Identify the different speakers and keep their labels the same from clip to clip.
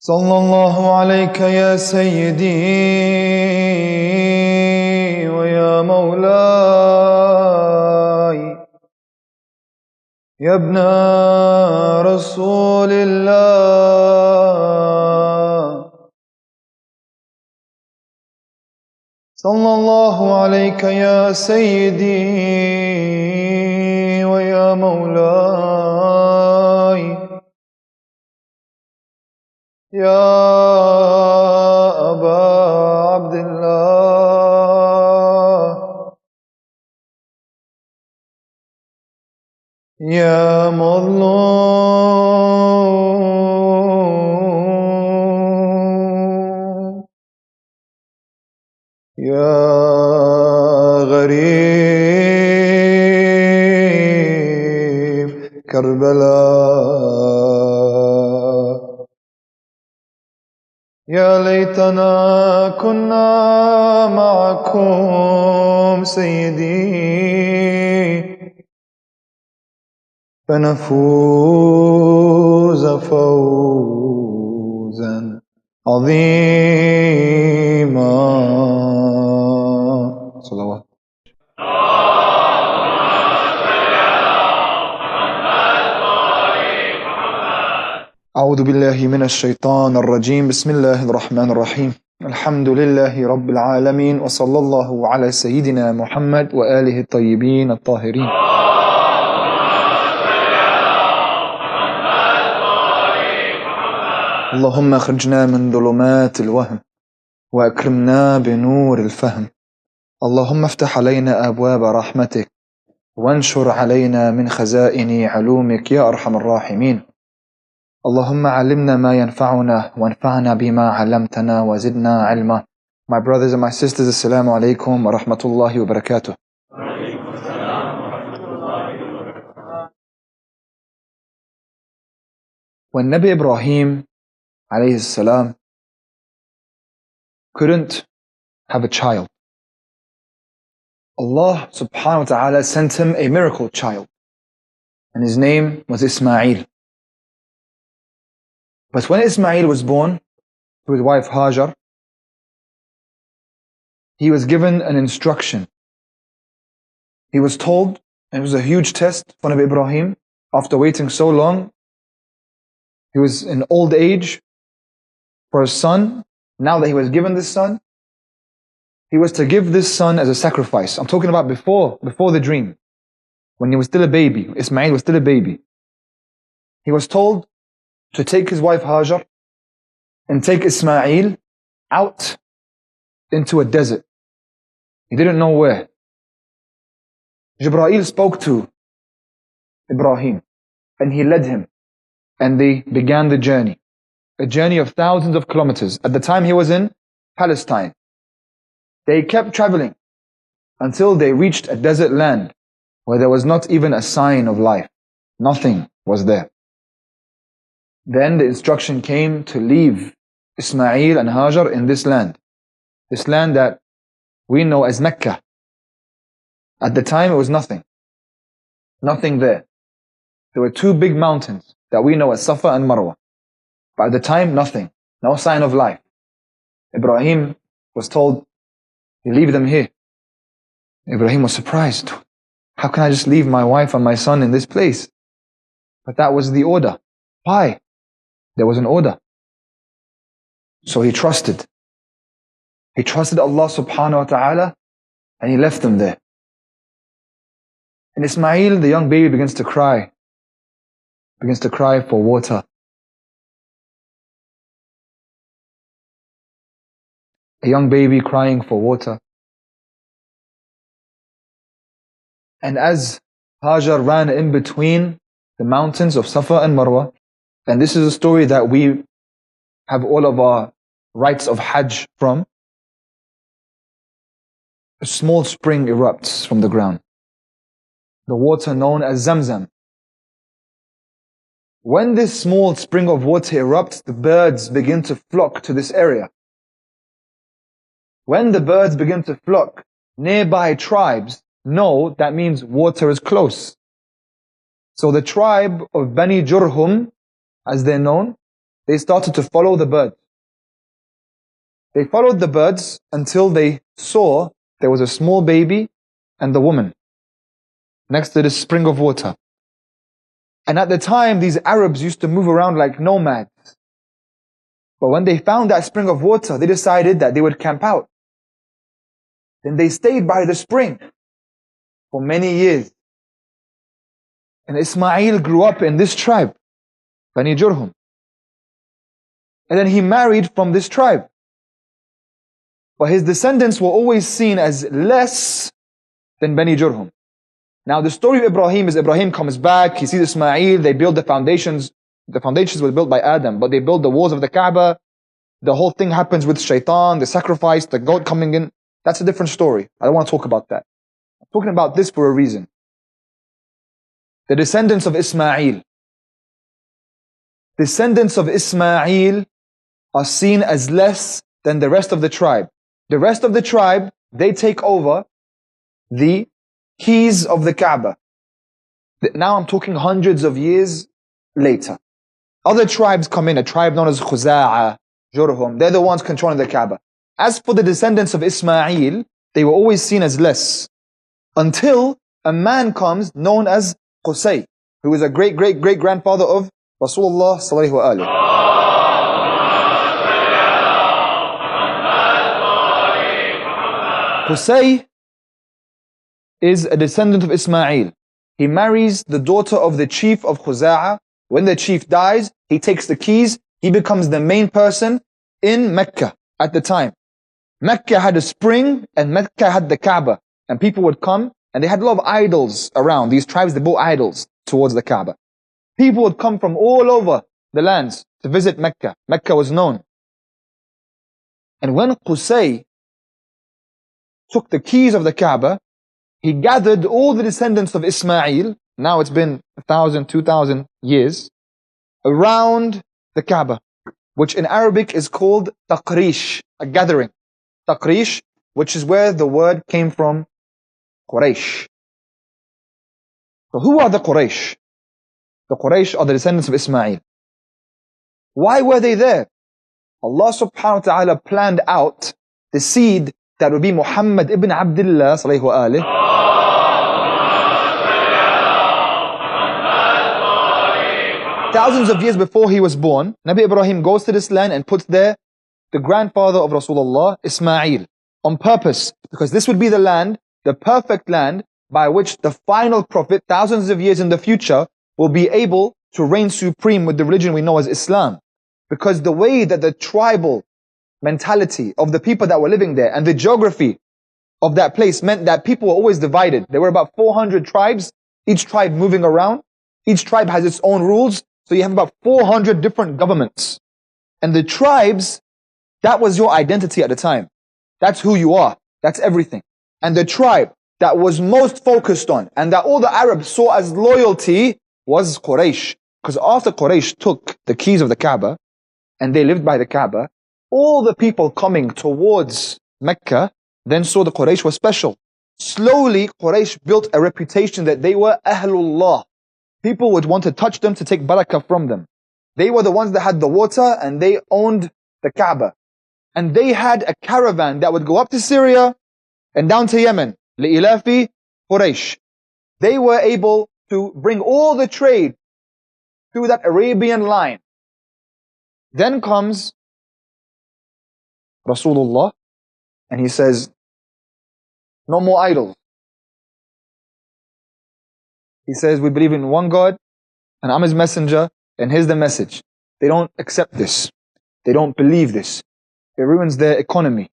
Speaker 1: صلى الله عليك يا سيدي ويا مولاي يا ابن رسول الله صلى الله عليك يا سيدي ويا مولاي يا أبا عبد الله يا مظلوم يا غريب كربلاء يا ليتنا كنا معكم سيدي فنفوز فوزا عظيما صلوات. أعوذ بالله من الشيطان الرجيم. بسم الله الرحمن الرحيم. الحمد لله رب العالمين وصلى الله على سيدنا محمد وآله الطيبين الطاهرين. اللهم اخرجنا من ظلمات الوهم وأكرمنا بنور الفهم. اللهم افتح علينا أبواب رحمتك وانشر علينا من خزائن علومك يا أرحم الراحمين. اللهم علمنا ما ينفعنا وانفعنا بما علمتنا وزدنا علما. My brothers and my sisters, Assalamu alaikum wa rahmatullahi wa barakatuh. When Nabi Ibrahim alayhi salam couldn't have a child, Allah subhanahu wa ta'ala sent him a miracle child, and his name was Ismail. But when Ismail was born to his wife Hajar, he was given an instruction. He was told, and it was a huge test for Nabi Ibrahim, after waiting so long, he was in old age, for his son. Now that he was given this son, he was to give this son as a sacrifice. I'm talking about before the dream, when he was still a baby. Ismail was still a baby. He was told to take his wife Hajar and take Ismail out into a desert. He didn't know where. Jibreel spoke to Ibrahim and he led him, and they began the journey. A journey of thousands of kilometers. At the time he was in Palestine. They kept traveling until they reached a desert land where there was not even a sign of life. Nothing was there. Then the instruction came to leave Ismail and Hajar in this land that we know as Mecca. At the time it was nothing there. There were two big mountains that we know as Safa and Marwa. But at the time, nothing, no sign of life. Ibrahim was told, you leave them here. Ibrahim was surprised. How can I just leave my wife and my son in this place? But that was the order. Why? There was an order. So he trusted. He trusted Allah subhanahu wa ta'ala, and he left them there. And Ismail, the young baby, begins to cry for water. A young baby crying for water. And as Hajar ran in between the mountains of Safa and Marwa, and this is a story that we have all of our rites of Hajj from, a small spring erupts from the ground. The water known as Zamzam. When this small spring of water erupts, the birds begin to flock to this area. When the birds begin to flock, nearby tribes know that means water is close. So the tribe of Bani Jurhum, as they're known, they started to follow the birds. They followed the birds until they saw there was a small baby and the woman next to this spring of water. And at the time, these Arabs used to move around like nomads. But when they found that spring of water, they decided that they would camp out. Then they stayed by the spring for many years. And Ismail grew up in this tribe, Bani Jurhum. And then he married from this tribe. But his descendants were always seen as less than Bani Jurhum. Now the story of Ibrahim is Ibrahim comes back, he sees Ismail, they build the foundations. The foundations were built by Adam, but they build the walls of the Kaaba. The whole thing happens with shaitan, the sacrifice, the goat coming in. That's a different story. I don't want to talk about that. I'm talking about this for a reason. The descendants of Ismail. Descendants of Ismail are seen as less than the rest of the tribe. The rest of the tribe, they take over the keys of the Kaaba. Now I'm talking hundreds of years later. Other tribes come in, a tribe known as Khuza'a, Jurhum. They're the ones controlling the Kaaba. As for the descendants of Ismail, they were always seen as less. Until a man comes known as Qusay, who is a great-great-great-grandfather of Rasulullah sallallahu alaihi wasallam. Qusay is a descendant of Ismail. He marries the daughter of the chief of Khuza'a. When the chief dies, he takes the keys. He becomes the main person in Mecca at the time. Mecca had a spring and Mecca had the Kaaba. And people would come and they had a lot of idols around. These tribes, they brought idols towards the Kaaba. People would come from all over the lands to visit Mecca. Mecca was known. And when Qusay took the keys of the Kaaba, he gathered all the descendants of Ismail, now it's been 1,000, 2,000 years, around the Kaaba, which in Arabic is called taqrish, a gathering. Taqrish, which is where the word came from, Quraysh. So who are the Quraysh? The Quraysh are the descendants of Ismail. Why were they there? Allah subhanahu wa ta'ala planned out the seed that would be Muhammad ibn Abdullah sallallahu alaihi wasallam. Thousands of years before he was born, Nabi Ibrahim goes to this land and puts there the grandfather of Rasulullah, Ismail, on purpose, because this would be the land, the perfect land, by which the final prophet, thousands of years in the future, will be able to reign supreme with the religion we know as Islam. Because the way that the tribal mentality of the people that were living there and the geography of that place meant that people were always divided. There were about 400 tribes, each tribe moving around. Each tribe has its own rules. So you have about 400 different governments. And the tribes, that was your identity at the time. That's who you are. That's everything. And the tribe that was most focused on and that all the Arabs saw as loyalty was Quraysh. Because after Quraysh took the keys of the Kaaba and they lived by the Kaaba, all the people coming towards Mecca then saw the Quraysh was special. Slowly, Quraysh built a reputation that they were Ahlullah. People would want to touch them to take barakah from them. They were the ones that had the water and they owned the Kaaba. And they had a caravan that would go up to Syria and down to Yemen. لِإِلَافِ Quraysh. They were able to bring all the trade through that Arabian line. Then comes Rasulullah and he says, no more idols. He says, we believe in one God and I'm his messenger and here's the message. They don't accept this. They don't believe this. It ruins their economy.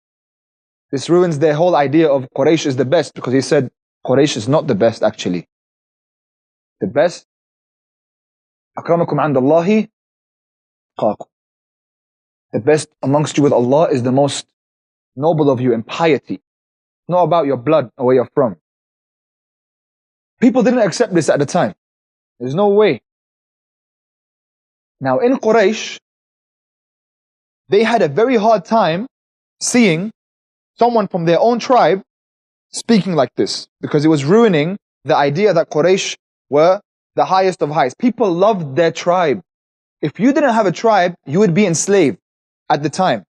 Speaker 1: This ruins their whole idea of Quraysh is the best, because he said Quraysh is not the best actually. The best, أَكْرَمَكُمْ عَنْدَ اللَّهِ قَاكُمْ. The best amongst you with Allah is the most noble of you in piety. Not about your blood or where you're from. People didn't accept this at the time. There's no way. Now in Quraysh, they had a very hard time seeing someone from their own tribe speaking like this, because it was ruining the idea that Quraysh were the highest of highs. People loved their tribe. If you didn't have a tribe, you would be enslaved at the time.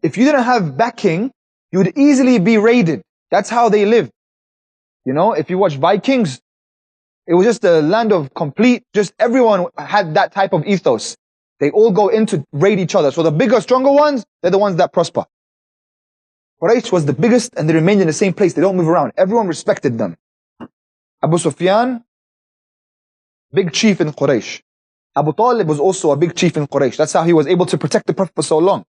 Speaker 1: If you didn't have backing, you would easily be raided. That's how they lived. You know, if you watch Vikings, it was just a land of complete, just everyone had that type of ethos. They all go in to raid each other. So the bigger, stronger ones, they're the ones that prosper. Quraysh was the biggest and they remained in the same place. They don't move around. Everyone respected them. Abu Sufyan, big chief in Quraysh. Abu Talib was also a big chief in Quraysh. That's how he was able to protect the Prophet for so long.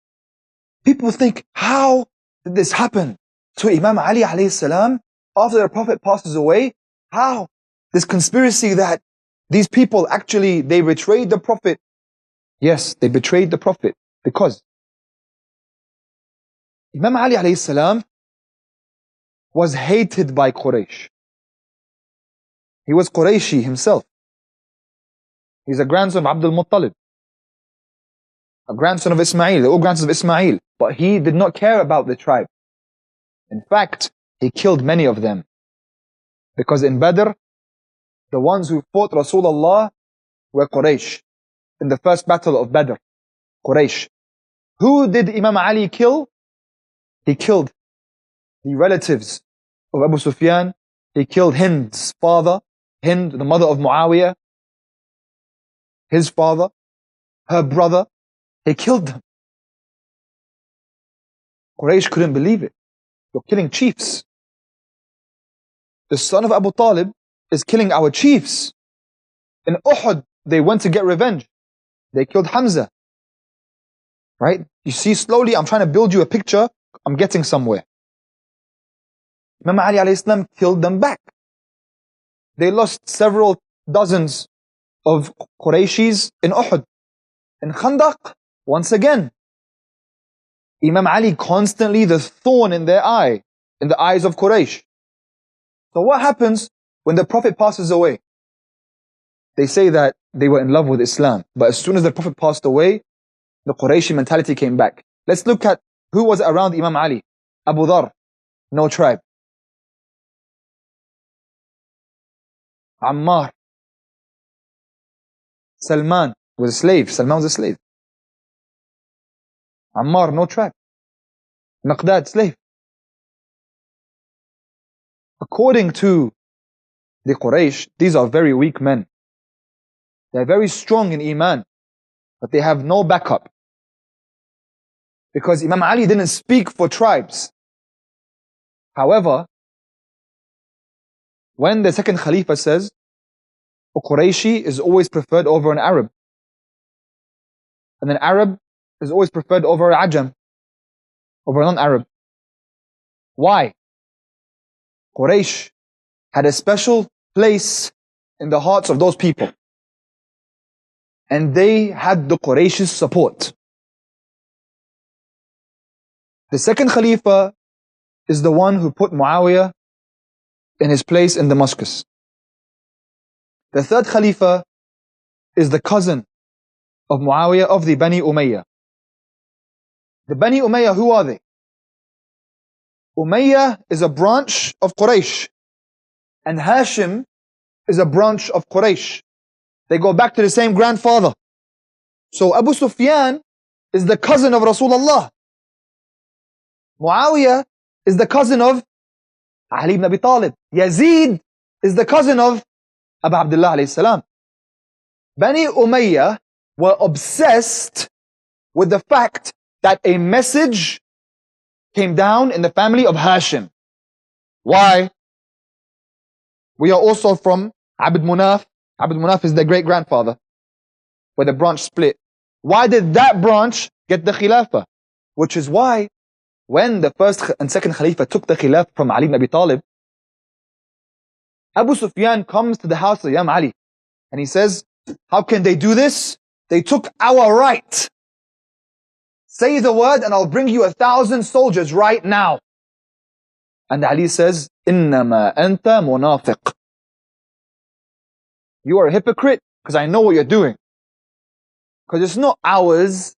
Speaker 1: People think, how did this happen to Imam Ali alayhi salam after the Prophet passes away? How? This conspiracy that these people actually, they betrayed the Prophet. Yes, they betrayed the Prophet because Imam Ali alayhi salam was hated by Quraysh. He was Qurayshi himself. He's a grandson of Abdul Muttalib, a grandson of Ismail, the old grandsons of Ismail. But he did not care about the tribe. In fact, he killed many of them. Because in Badr, the ones who fought Rasulullah were Quraysh. In the first battle of Badr, Quraysh. Who did Imam Ali kill? He killed the relatives of Abu Sufyan. He killed Hind's father, Hind, the mother of Muawiyah, his father, her brother. He killed them. Quraysh couldn't believe it. You're killing chiefs. The son of Abu Talib is killing our chiefs. In Uhud, they went to get revenge. They killed Hamza. Right? You see, slowly, I'm trying to build you a picture. I'm getting somewhere. Imam Ali alayhi salam killed them back. They lost several dozens of Qurayshis in Uhud. In Khandaq, once again, Imam Ali constantly the thorn in their eye, in the eyes of Quraysh. So what happens when the Prophet passes away? They say that they were in love with Islam, but as soon as the Prophet passed away, the Qurayshi mentality came back. Let's look at who was around Imam Ali. Abu Dhar, no tribe. Ammar. Salman was a slave. Salman was a slave. Ammar, no tribe. Miqdad, slave. According to the Quraysh, these are very weak men. They're very strong in Iman, but they have no backup. Because Imam Ali didn't speak for tribes. However, when the second Khalifa says, a Qurayshi is always preferred over an Arab, and an Arab is always preferred over an Ajam, over a non-Arab. Why? Quraysh had a special place in the hearts of those people. And they had the Quraysh's support. The second Khalifa is the one who put Muawiyah in his place in Damascus. The third Khalifa is the cousin of Muawiyah of the Bani Umayyah. The Bani Umayyah, who are they? Umayyah is a branch of Quraysh, and Hashim is a branch of Quraysh. They go back to the same grandfather. So Abu Sufyan is the cousin of Rasulullah. Muawiyah is the cousin of Ali ibn Abi Talib. Yazid is the cousin of Abu Abdullah alayhi salam. Bani Umayyah were obsessed with the fact that a message came down in the family of Hashim. Why? We are also from Abd Munaf. Abd Munaf is their great-grandfather, where the branch split. Why did that branch get the Khilafah? Which is why, when the first and second Khalifa took the Khilafah from Ali ibn Abi Talib, Abu Sufyan comes to the house of Imam Ali, and he says, how can they do this? They took our right. Say the word and I'll bring you 1,000 soldiers right now. And Ali says, إِنَّمَا أَنْتَ مُنَافِقٌ. You are a hypocrite because I know what you're doing. Because it's not ours.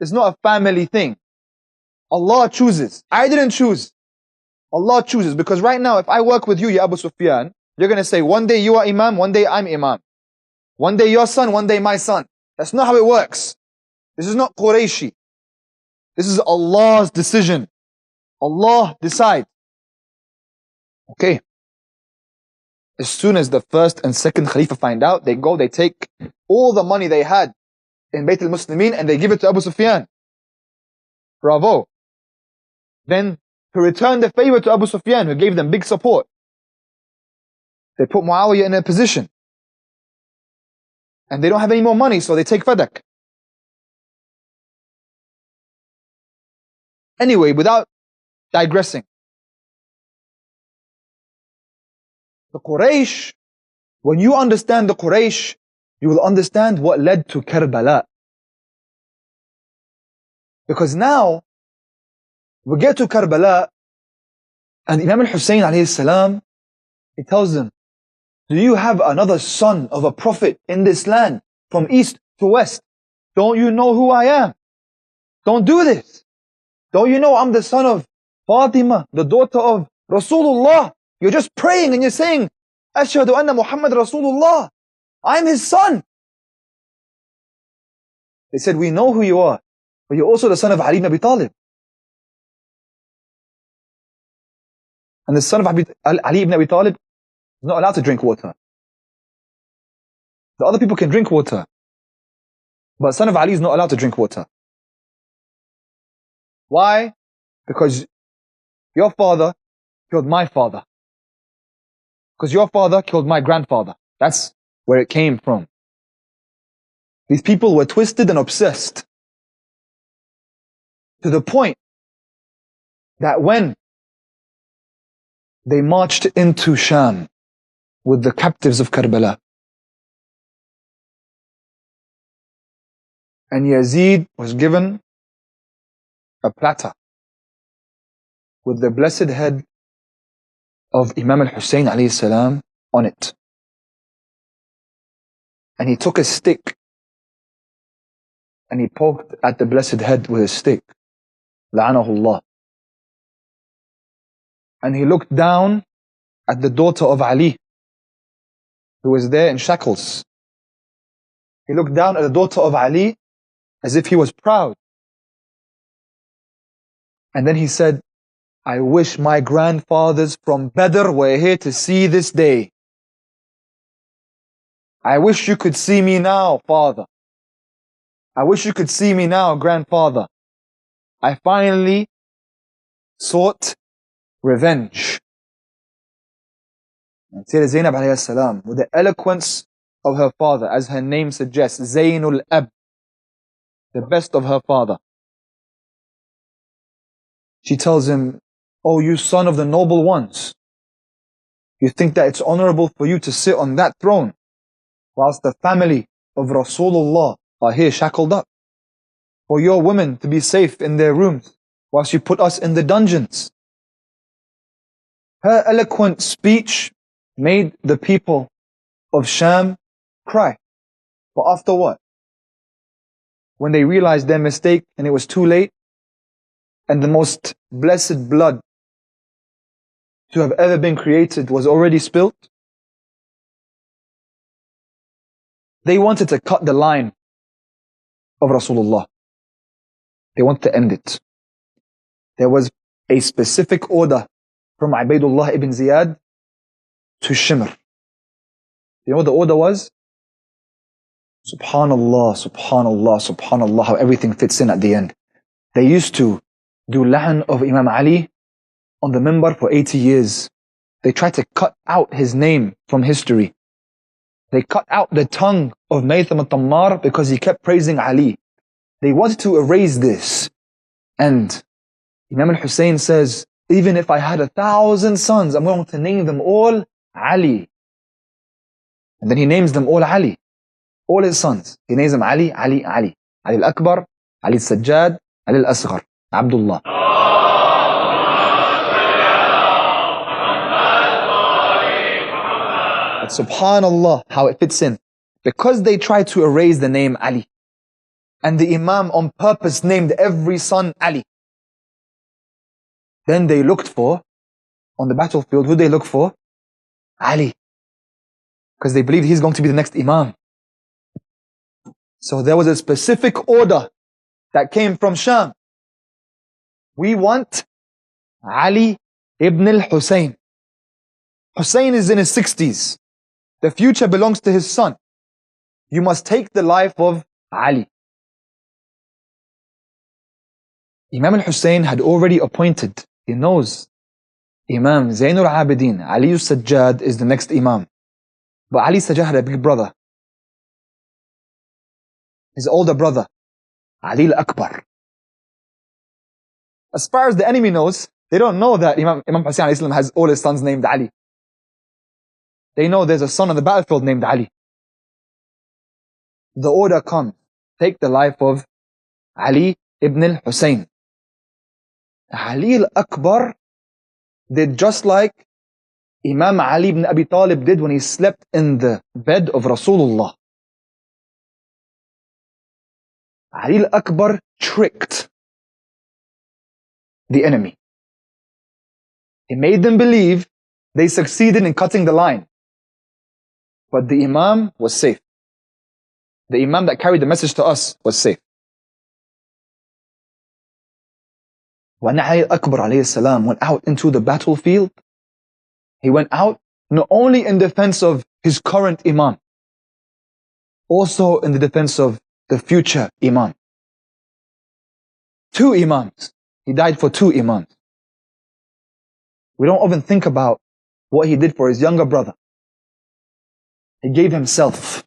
Speaker 1: It's not a family thing. Allah chooses. I didn't choose. Allah chooses. Because right now, if I work with you, Ya Abu Sufyan, you're going to say, one day you are Imam, one day I'm Imam. One day your son, one day my son. That's not how it works. This is not Qurayshi. This is Allah's decision. Allah decides. Okay. As soon as the first and second Khalifa find out, they go, they take all the money they had in Bayt al-Muslimin and they give it to Abu Sufyan. Bravo. Then, to return the favor to Abu Sufyan, who gave them big support, they put Muawiyah in a position. And they don't have any more money, so they take Fadak. Anyway, without digressing, the Quraysh, when you understand the Quraysh, you will understand what led to Karbala. Because now, we get to Karbala, and Imam al-Husayn alayhi salam, he tells them, do you have another son of a prophet in this land, from east to west? Don't you know who I am? Don't do this. Don't you know I'm the son of Fatima, the daughter of Rasulullah? You're just praying and you're saying, Ashhadu anna Muhammad Rasulullah. I'm his son. They said, we know who you are, but you're also the son of Ali ibn Abi Talib. And the son of Ali ibn Abi Talib is not allowed to drink water. The other people can drink water, but son of Ali is not allowed to drink water. Why? Because your father killed my father. Because your father killed my grandfather. That's where it came from. These people were twisted and obsessed to the point that when they marched into Sham with the captives of Karbala, and Yazid was given a platter with the blessed head of Imam al-Husayn alayhi salam on it. And he took a stick and he poked at the blessed head with a stick. La'anahullah. And he looked down at the daughter of Ali, who was there in shackles. He looked down at the daughter of Ali as if he was proud. And then he said, I wish my grandfathers from Badr were here to see this day. I wish you could see me now, father. I wish you could see me now, grandfather. I finally sought revenge. And Sayyidah Zainab alayhi salam, with the eloquence of her father, as her name suggests, Zainul Ab, the best of her father. She tells him, oh, you son of the noble ones, you think that it's honorable for you to sit on that throne whilst the family of Rasulullah are here shackled up? For your women to be safe in their rooms whilst you put us in the dungeons? Her eloquent speech made the people of Sham cry. But after what? When they realized their mistake and it was too late, and the most blessed blood to have ever been created was already spilt, they wanted to cut the line of Rasulullah. They wanted to end it. There was a specific order from Ubaydullah ibn Ziyad to Shimr. You know what the order was? Subhanallah, subhanallah, subhanallah, how everything fits in at the end. They used to do la'n of Imam Ali on the minbar for 80 years. They tried to cut out his name from history. They cut out the tongue of Maytham al-Tammar because he kept praising Ali. They wanted to erase this. And Imam al-Husayn says, even if I had 1,000 sons, I'm going to name them all Ali. And then he names them all Ali. All his sons. He names them Ali, Ali, Ali. Ali al-Akbar, Ali al-Sajjad, Ali al-Asghar, Abdullah. But subhanallah, how it fits in. Because they tried to erase the name Ali, and the Imam on purpose named every son Ali, then they looked for, on the battlefield, who they look for? Ali. Because they believed he's going to be the next Imam. So there was a specific order that came from Sham. We want Ali ibn al-Husayn. Husayn is in his 60s. The future belongs to his son. You must take the life of Ali. Imam al-Husayn had already appointed, he knows, Imam Zainul Abidin, Ali al-Sajjad is the next Imam. But Ali Sajjad had a big brother. His older brother, Ali al-Akbar. As far as the enemy knows, they don't know that Imam Husayn has all his sons named Ali. They know there's a son on the battlefield named Ali. The order comes, take the life of Ali ibn al-Husayn. Ali al-Akbar did just like Imam Ali ibn Abi Talib did when he slept in the bed of Rasulullah. Ali al-Akbar tricked the enemy. He made them believe they succeeded in cutting the line. But the Imam was safe. The Imam that carried the message to us was safe. When Ali al-Akbar alayhi salam went out into the battlefield, he went out not only in defense of his current Imam, also in the defense of the future Imam. 2 Imams. He died for 2 Imams. We don't often think about what he did for his younger brother. He gave himself.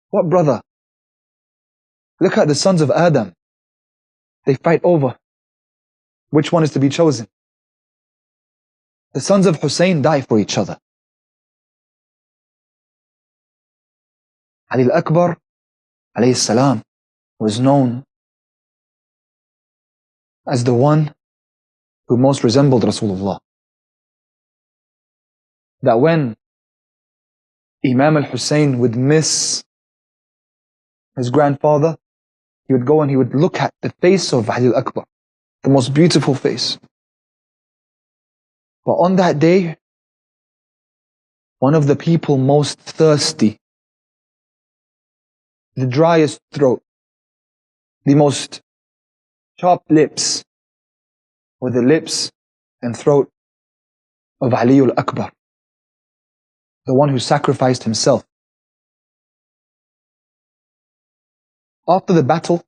Speaker 1: What brother? Look at the sons of Adam. They fight over which one is to be chosen. The sons of Hussein die for each other. Ali al-Akbar alayhi salam was known as the one who most resembled Rasulullah. That when Imam al-Hussein would miss his grandfather, he would go and he would look at the face of Ali al-Akbar, the most beautiful face. But on that day, one of the people most thirsty, the driest throat, the most chapped lips, were the lips and throat of Ali al-Akbar, the one who sacrificed himself. After the battle,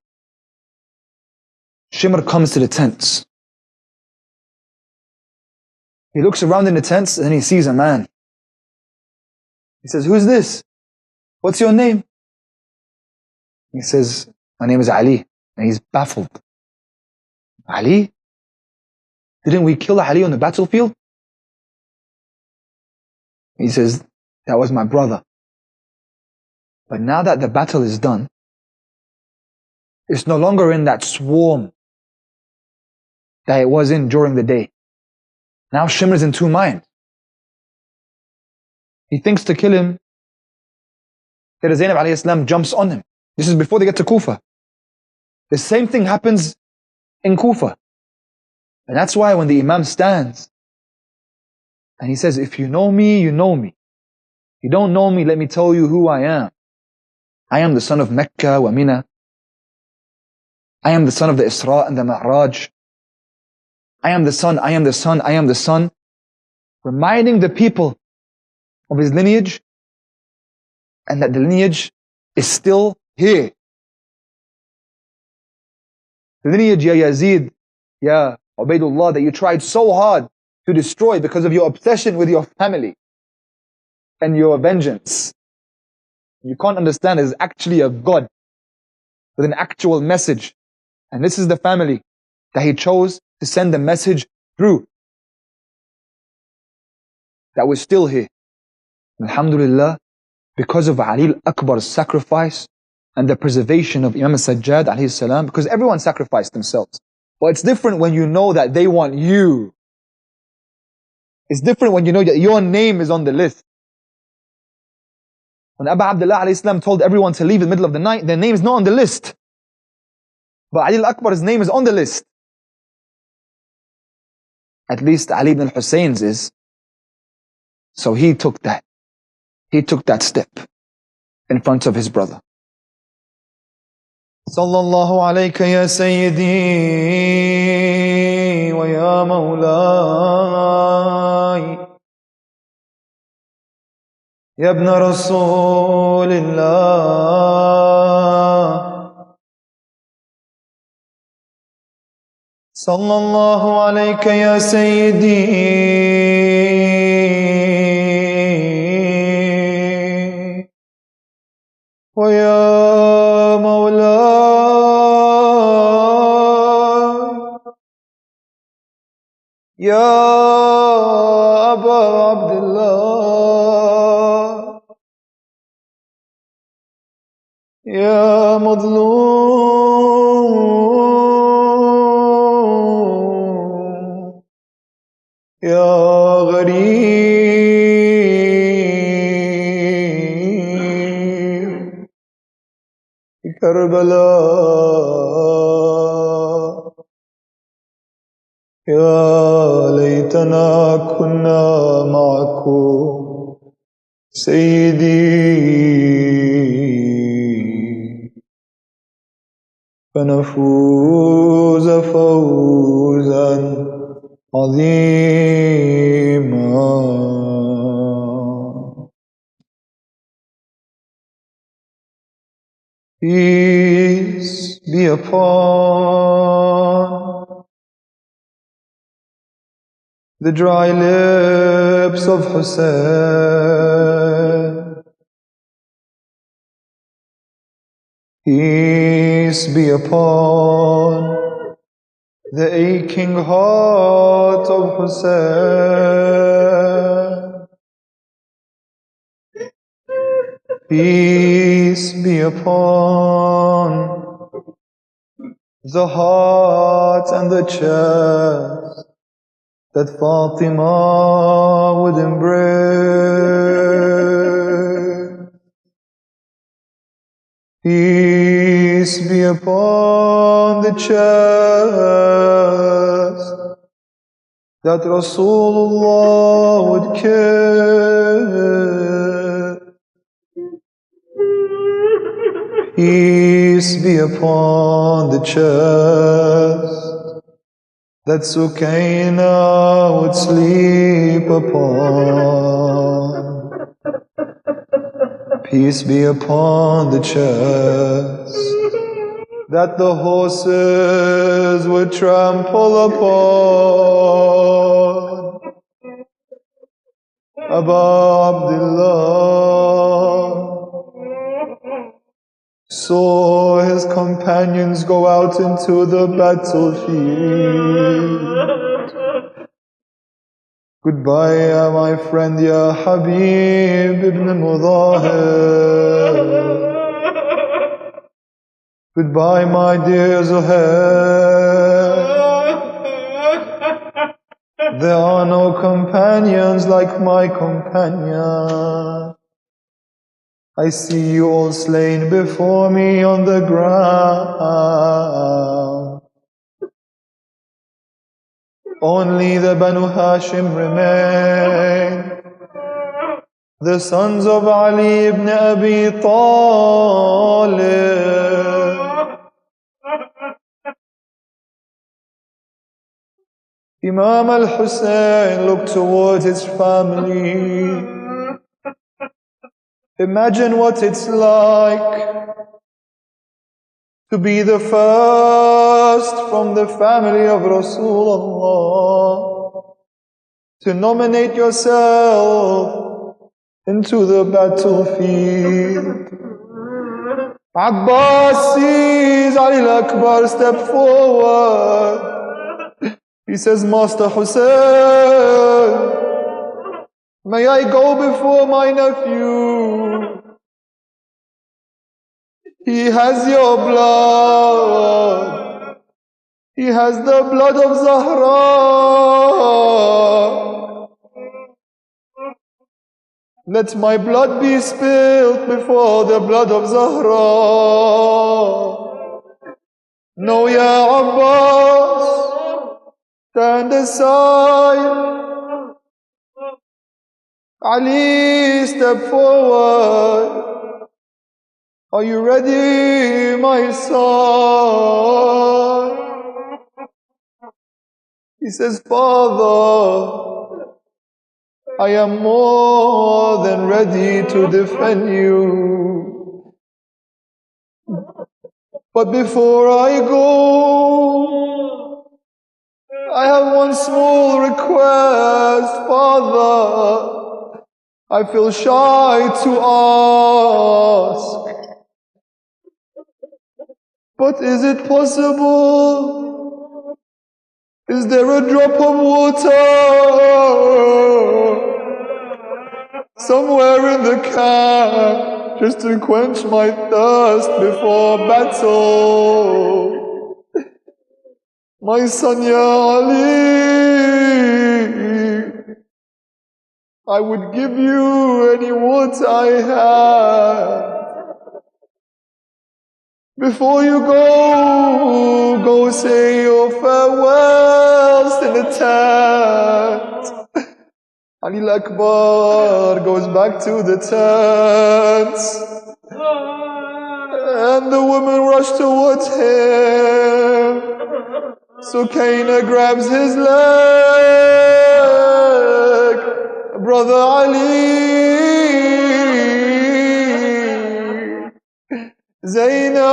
Speaker 1: Shimr comes to the tents. He looks around in the tents and then he sees a man. He says, "Who's this? What's your name?" He says, "My name is Ali." And he's baffled. Ali? Didn't we kill Ali on the battlefield? He says, "That was my brother. But now that the battle is done, it's no longer in that swarm that it was in during the day. Now Shimr is in 2 minds. He thinks to kill him. Then Zainab alayhi salam jumps on him. This is before they get to Kufa. The same thing happens in Kufa. And that's why when the Imam stands and he says, "If you know me, you know me. If you don't know me, let me tell you who I am. I am the son of Mecca wa Mina. I am the son of the Isra and the Mi'raj. I am the son, I am the son, I am the son." Reminding the people of his lineage and that the lineage is still here. The lineage, Ya Yazid, Ya Ubaidullah, that you tried so hard to destroy because of your obsession with your family and your vengeance. You can't understand there's actually a God with an actual message. And this is the family that he chose to send the message through. That we're still here. Alhamdulillah, because of Ali al-Akbar's sacrifice and the preservation of Imam al-Sajjad alayhi salam, because everyone sacrificed themselves. But it's different when you know that they want you. It's different when you know that your name is on the list. When Abu Abdullah alayhi salam told everyone to leave in the middle of the night, their name is not on the list. But Ali al-Akbar's name is on the list. At least Ali ibn al-Husayn's is. So he took that. He took that step in front of his brother. صلى الله عليك يا سيدي ويا مولاي يا ابن رسول الله صلى الله عليك يا سيدي ويا مولاي يا أبا عبد الله يا مظلوم يا غريب في كربلاء يا ليتنا كنا معكم سيدي فنفوز فوزا عظيما. Peace be upon the dry lips of Husain. Peace be upon the aching heart of Husain. Peace be upon the heart and the chest that Fatima would embrace. Peace be upon the chest that Rasulullah would kiss. Peace be upon the chest that Sukaina would sleep upon. Peace be upon the chest that the horses would trample upon. Aba Abdullah saw his companions go out into the battlefield. Goodbye, my friend, Ya Habib ibn Mudahir. Goodbye, my dear Zuhair. There are no companions like my companion. I see you all slain before me on the ground. Only the Banu Hashim remain, the sons of Ali ibn Abi Talib. Imam al-Husayn looked towards his family. Imagine what it's like to be the first from the family of Rasulullah to nominate yourself into the battlefield. Abbas sees Ali al-Akbar step forward. He says, Master Hussein, may I go before my nephew? He has your blood. He has the blood of Zahra. Let my blood be spilled before the blood of Zahra. No, Ya Abbas, stand aside. Ali, step forward. Are you ready, my son? He says, Father, I am more than ready to defend you. But before I go, I have one small request, Father. I feel shy to ask. But is it possible? Is there a drop of water somewhere in the camp just to quench my thirst before battle? My son Ya Ali, I would give you any water I have. Before you go say your farewells in the tent. Ali Akbar goes back to the tent, and the woman rushed towards him. Sukaina grabs his leg. Brother Ali. Zainab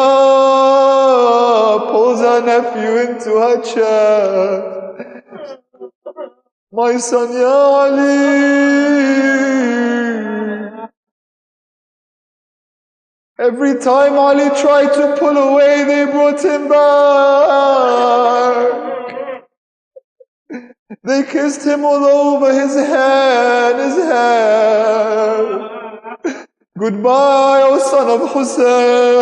Speaker 1: pulls her nephew into her chest. My son Ya Ali. Every time Ali tried to pull away, they brought him back. They kissed him all over his head, Goodbye, O son of Husain.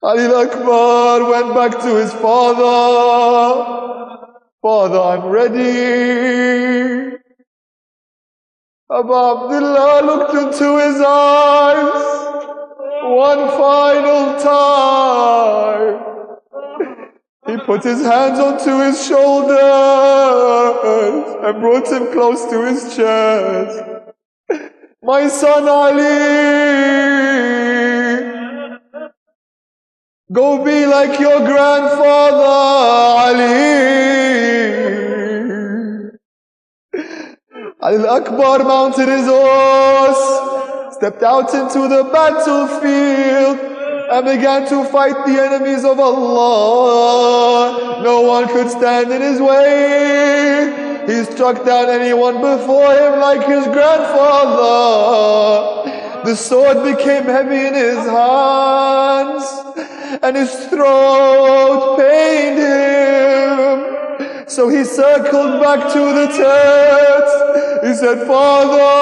Speaker 1: Ali Akbar went back to his father. Father, I'm ready. Abu Abdullah looked into his eyes one final time. He put his hands onto his shoulders and brought him close to his chest. My son Ali, go be like your grandfather Ali. Ali Akbar mounted his horse, stepped out into the battlefield, and began to fight the enemies of Allah. No one could stand in his way. He struck down anyone before him like his grandfather. The sword became heavy in his hands, and his throat pained him. So he circled back to the tent. He said, Father,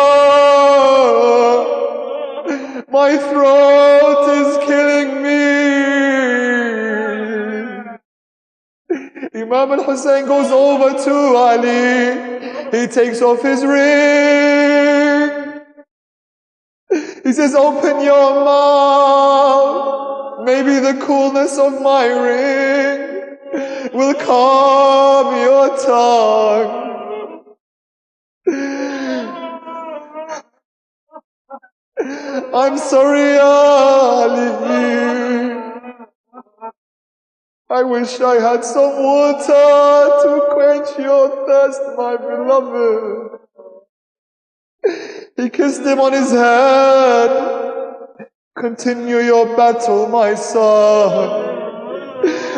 Speaker 1: my throat is killing me. Imam al-Hussein goes over to Ali. He takes off his ring. He says, open your mouth. Maybe the coolness of my ring will calm your tongue. I'm sorry, Ali. I wish I had some water to quench your thirst, my beloved. He kissed him on his head. Continue your battle, my son.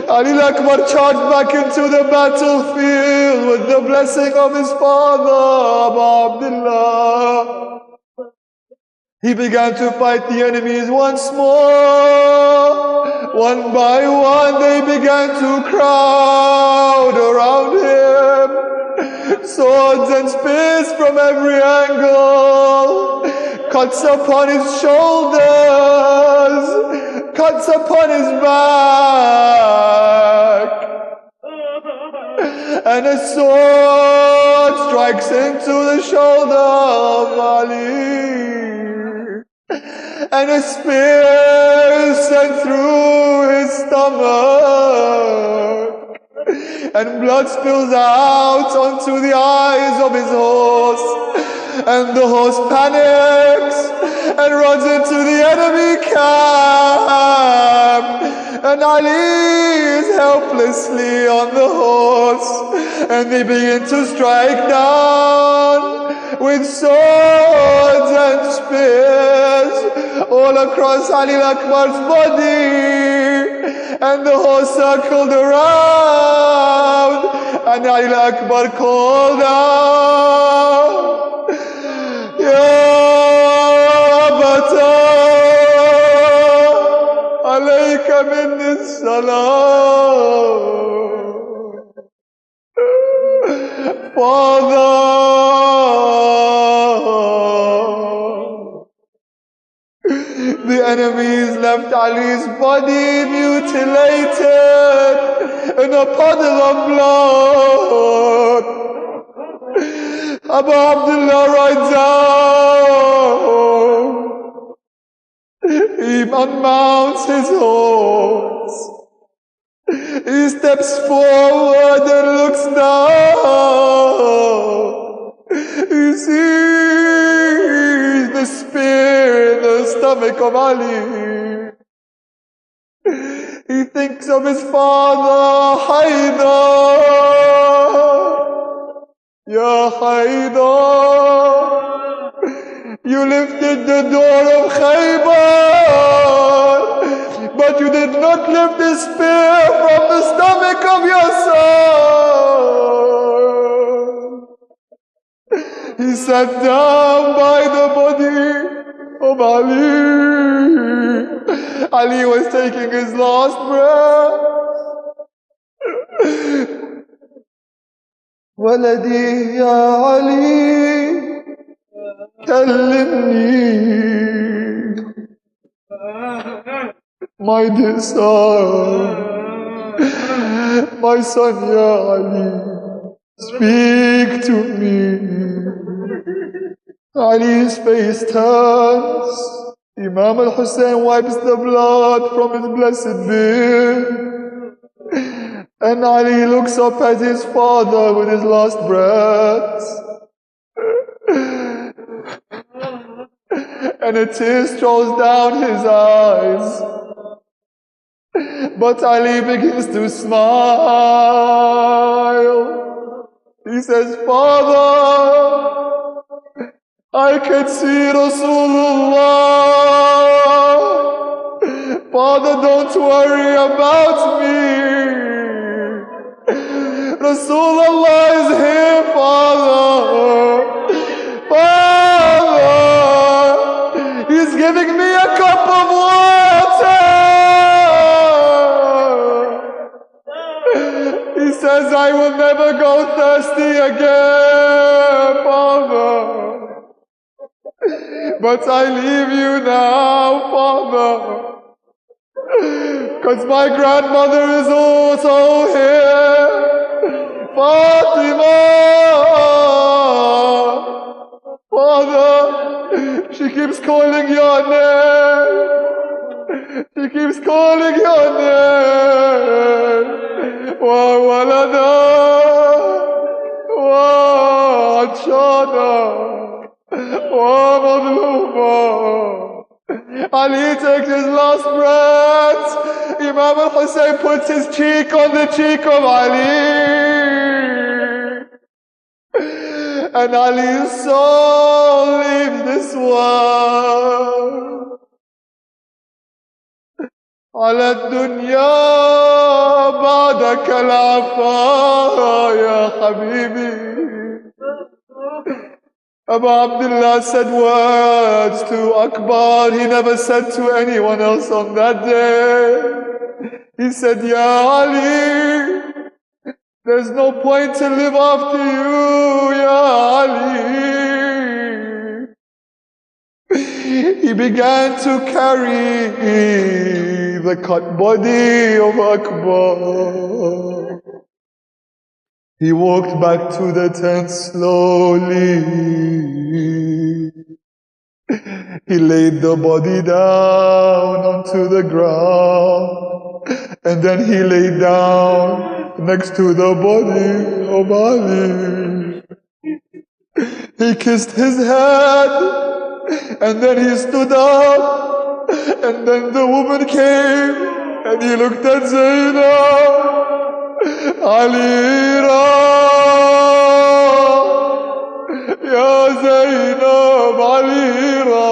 Speaker 1: Ali Akbar charged back into the battlefield with the blessing of his father, Abu Abdullah. He began to fight the enemies once more. One by one they began to crowd around him. Swords and spears from every angle. Cuts upon his shoulders. Cuts upon his back. And a sword strikes into the shoulder of Ali. And a spear is sent through his stomach. And blood spills out onto the eyes of his horse. And the horse panics and runs into the enemy camp. And Ali is helplessly on the horse, and they begin to strike down with swords and spears all across Ali Akbar's body. And the horse circled around, and Ali Akbar called out, Ya Abata, alayka minni salam. Father, the enemies left Ali's body mutilated in a puddle of blood. Abu Abdullah rides down. He unmounts his horse. He steps forward and looks down. He sees the spear in the stomach of Ali. He thinks of his father, Haydar. Ya Haydar, you lifted the door of Khaybar, but you did not lift the spear from the stomach of your son. He sat down by the body of Ali. Ali was taking his last breath. Waladi ya Ali, kallimni. My dear son, my son ya Ali, speak to me. Ali's face turns. Imam al-Husain wipes the blood from his blessed beard. And Ali looks up at his father with his last breaths. And a tear strolls down his eyes. But Ali begins to smile. He says, Father, I can see Rasulullah. Father, don't worry about me. Rasulullah is here, Father. Father, he's giving me a cup of water. He says, I will never go thirsty again, Father. But I leave you now, Father, because my grandmother is also here. Fatima, Father, she keeps calling your name. She keeps calling your name. Wa walada, wa atshana, wa madluba. Ali takes his last breath. Imam al-Husayn puts his cheek on the cheek of Ali. And Ali's soul leaves this world. على الدنيا بعدك العفا يا حبيبي. Abu Abdullah said words to Akbar he never said to anyone else on that day. He said, Ya Ali, there's no point to live after you, Ya Ali. He began to carry the cut body of Akbar. He walked back to the tent slowly. He laid the body down onto the ground, and then he lay down next to the body of Ali. He kissed his head, and then he stood up, and then the woman came, and he looked at Zainab. Alira, Ya Zainab, Alira.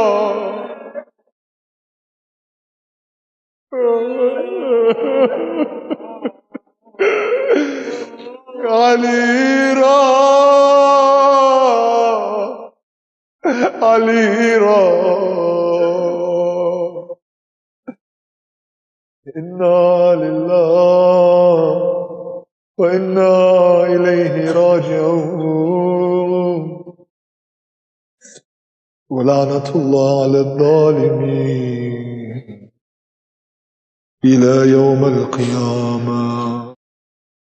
Speaker 1: Alira, Alira. Inna lillah wa inna ilayhi raji'un. ولعنة الله على الظالمين إلى يوم القيامة.